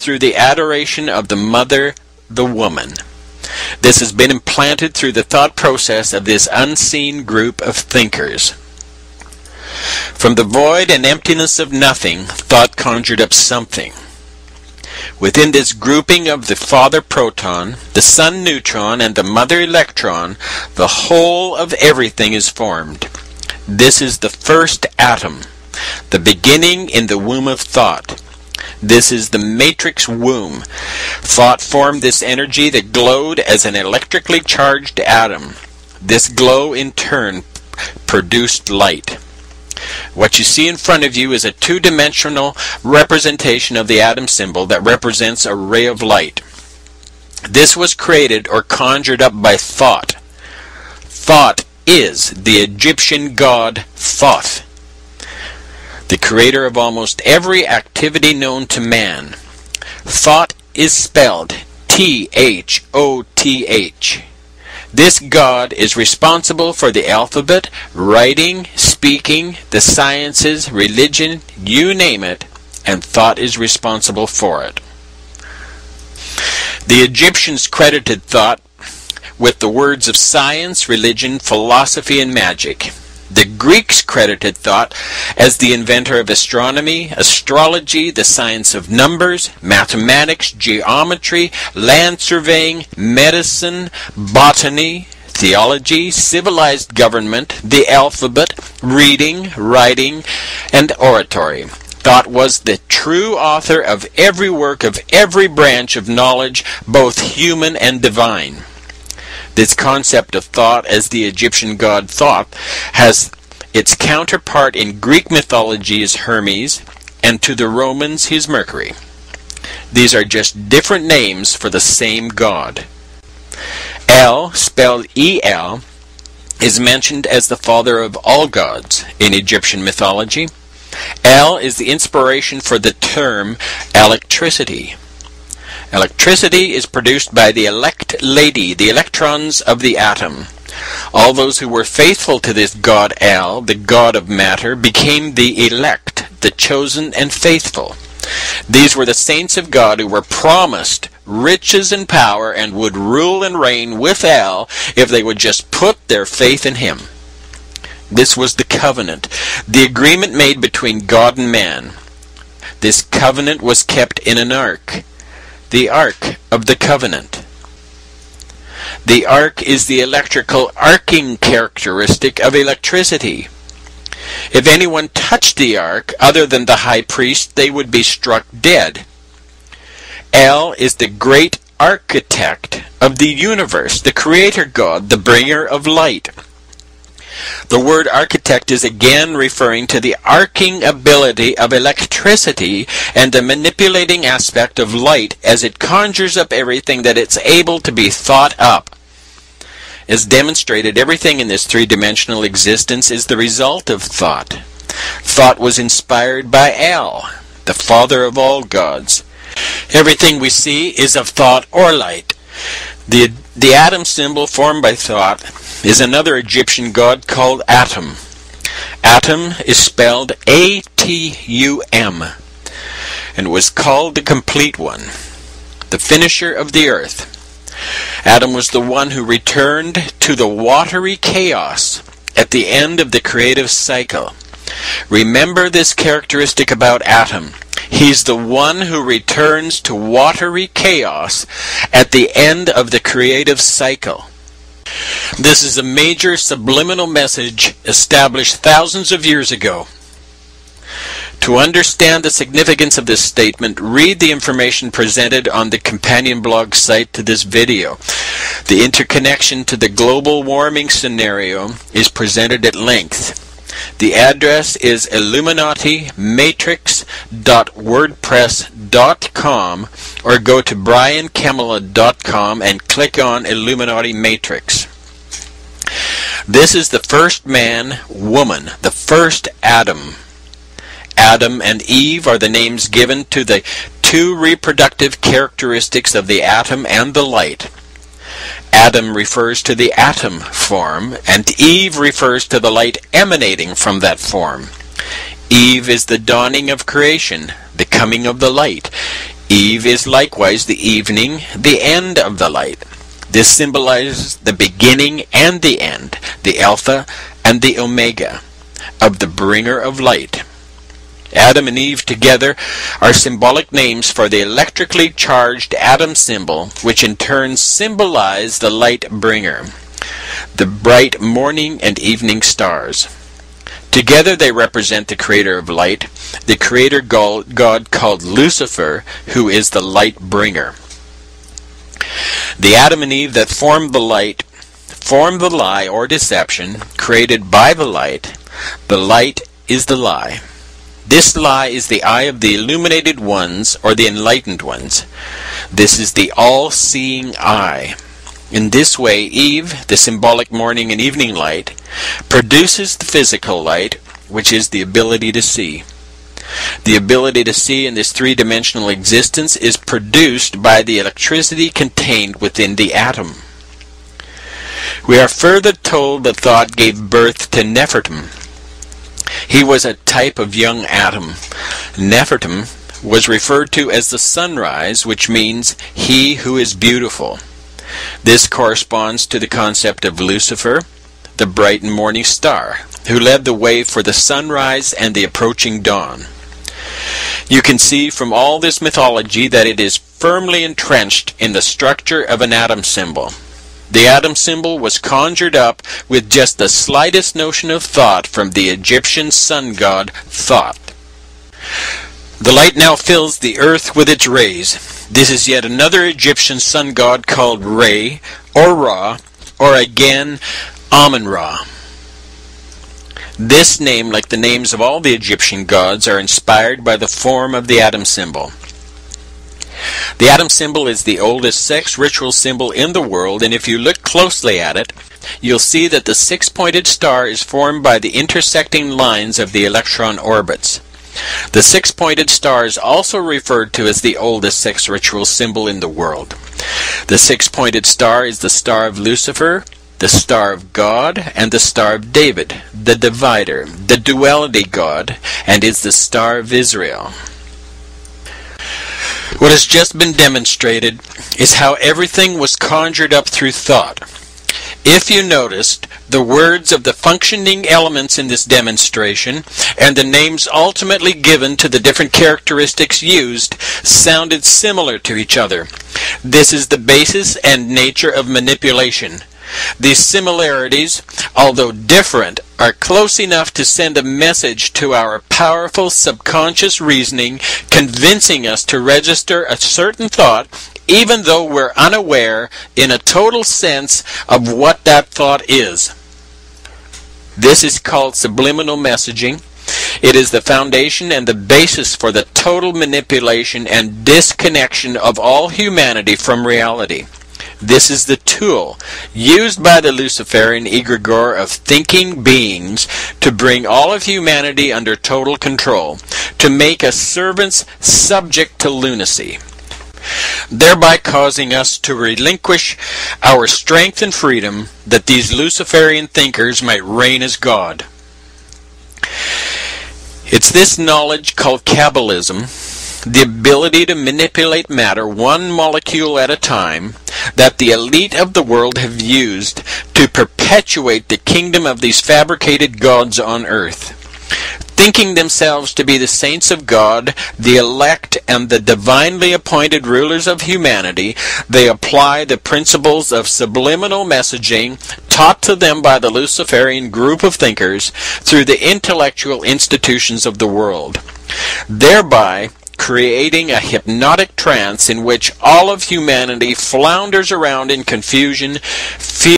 through the adoration of the mother, the woman. This has been implanted through the thought process of this unseen group of thinkers. From the void and emptiness of nothing, thought conjured up something. Within this grouping of the father proton, the son neutron, and the mother electron, the whole of everything is formed. This is the first atom, the beginning in the womb of thought. This is the matrix womb. Thought formed this energy that glowed as an electrically charged atom. This glow in turn produced light. What you see in front of you is a two-dimensional representation of the atom symbol that represents a ray of light. This was created or conjured up by thought. Thought is the Egyptian god Thoth, the creator of almost every activity known to man. Thought is spelled T-H-O-T-H. This god is responsible for the alphabet, writing, speaking, the sciences, religion, you name it, and thought is responsible for it. The Egyptians credited thought with the words of science, religion, philosophy, and magic. The Greeks credited thought as the inventor of astronomy, astrology, the science of numbers, mathematics, geometry, land surveying, medicine, botany, theology, civilized government, the alphabet, reading, writing, and oratory. Thought was the true author of every work of every branch of knowledge, both human and divine. This concept of thought as the Egyptian god Thoth has its counterpart in Greek mythology as Hermes, and to the Romans he's Mercury. These are just different names for the same god. El, spelled E-L, is mentioned as the father of all gods in Egyptian mythology. El is the inspiration for the term electricity. Electricity is produced by the elect lady, the electrons of the atom. All those who were faithful to this god El, the god of matter, became the elect, the chosen and faithful. These were the saints of God who were promised riches and power and would rule and reign with El if they would just put their faith in him. This was the covenant, the agreement made between God and man. This covenant was kept in an ark, the Ark of the Covenant. The ark is the electrical arcing characteristic of electricity. If anyone touched the ark other than the high priest, they would be struck dead. El is the great architect of the universe, the creator god, the bringer of light. The word architect is again referring to the arcing ability of electricity and the manipulating aspect of light as it conjures up everything that it's able to be thought up. As demonstrated, everything in this three-dimensional existence is the result of thought. Thought was inspired by El, the father of all gods. Everything we see is of thought or light. The atom symbol formed by thought is another Egyptian god called Atum. Atum is spelled A-T-U-M and was called the complete one, the finisher of the earth. Atum was the one who returned to the watery chaos at the end of the creative cycle. Remember this characteristic about Atum. He's the one who returns to watery chaos at the end of the creative cycle. This is a major subliminal message established thousands of years ago. To understand the significance of this statement, read the information presented on the companion blog site to this video. The interconnection to the global warming scenario is presented at length. The address is illuminatimatrix.wordpress.com or go to briankemela.com and click on Illuminati Matrix. This is the first man, woman, the first Adam. Adam and Eve are the names given to the two reproductive characteristics of the atom and the light. Adam refers to the atom form, and Eve refers to the light emanating from that form. Eve is the dawning of creation, the coming of the light. Eve is likewise the evening, the end of the light. This symbolizes the beginning and the end, the Alpha and the Omega, of the bringer of light. Adam and Eve together are symbolic names for the electrically charged atom symbol, which in turn symbolize the light bringer, the bright morning and evening stars. Together they represent the creator of light, the creator god called Lucifer, who is the light bringer. The Adam and Eve that formed the light formed the lie or deception created by the light. The light is the lie. This lie is the eye of the illuminated ones or the enlightened ones. This is the all-seeing eye. In this way, Eve, the symbolic morning and evening light, produces the physical light, which is the ability to see. The ability to see in this three-dimensional existence is produced by the electricity contained within the atom. We are further told that Thoth gave birth to Nefertum. He was a type of young atom. Nefertum was referred to as the sunrise, which means he who is beautiful. This corresponds to the concept of Lucifer, the bright and morning star, who led the way for the sunrise and the approaching dawn. You can see from all this mythology that it is firmly entrenched in the structure of an atom symbol. The atom symbol was conjured up with just the slightest notion of thought from the Egyptian sun god Thoth. The light now fills the earth with its rays. This is yet another Egyptian sun god called Re, or Ra, or again Amun-Ra. This name, like the names of all the Egyptian gods, are inspired by the form of the atom symbol. The atom symbol is the oldest sex ritual symbol in the world, and if you look closely at it, you'll see that the six-pointed star is formed by the intersecting lines of the electron orbits. The six-pointed star is also referred to as the oldest sex ritual symbol in the world. The six-pointed star is the star of Lucifer, the star of God, and the star of David, the divider, the duality god, and is the star of Israel. What has just been demonstrated is how everything was conjured up through thought. If you noticed, the words of the functioning elements in this demonstration and the names ultimately given to the different characteristics used sounded similar to each other. This is the basis and nature of manipulation. These similarities, although different, are close enough to send a message to our powerful subconscious reasoning, convincing us to register a certain thought, even though we're unaware in a total sense of what that thought is. This is called subliminal messaging. It is the foundation and the basis for the total manipulation and disconnection of all humanity from reality. This is the tool used by the Luciferian egregore of thinking beings to bring all of humanity under total control, to make us servants subject to lunacy, thereby causing us to relinquish our strength and freedom that these Luciferian thinkers might reign as God. It's this knowledge called Kabbalism, the ability to manipulate matter one molecule at a time, that the elite of the world have used to perpetuate the kingdom of these fabricated gods on earth. Thinking themselves to be the saints of God, the elect, and the divinely appointed rulers of humanity, they apply the principles of subliminal messaging taught to them by the Luciferian group of thinkers through the intellectual institutions of the world, thereby creating a hypnotic trance in which all of humanity flounders around in confusion, fear,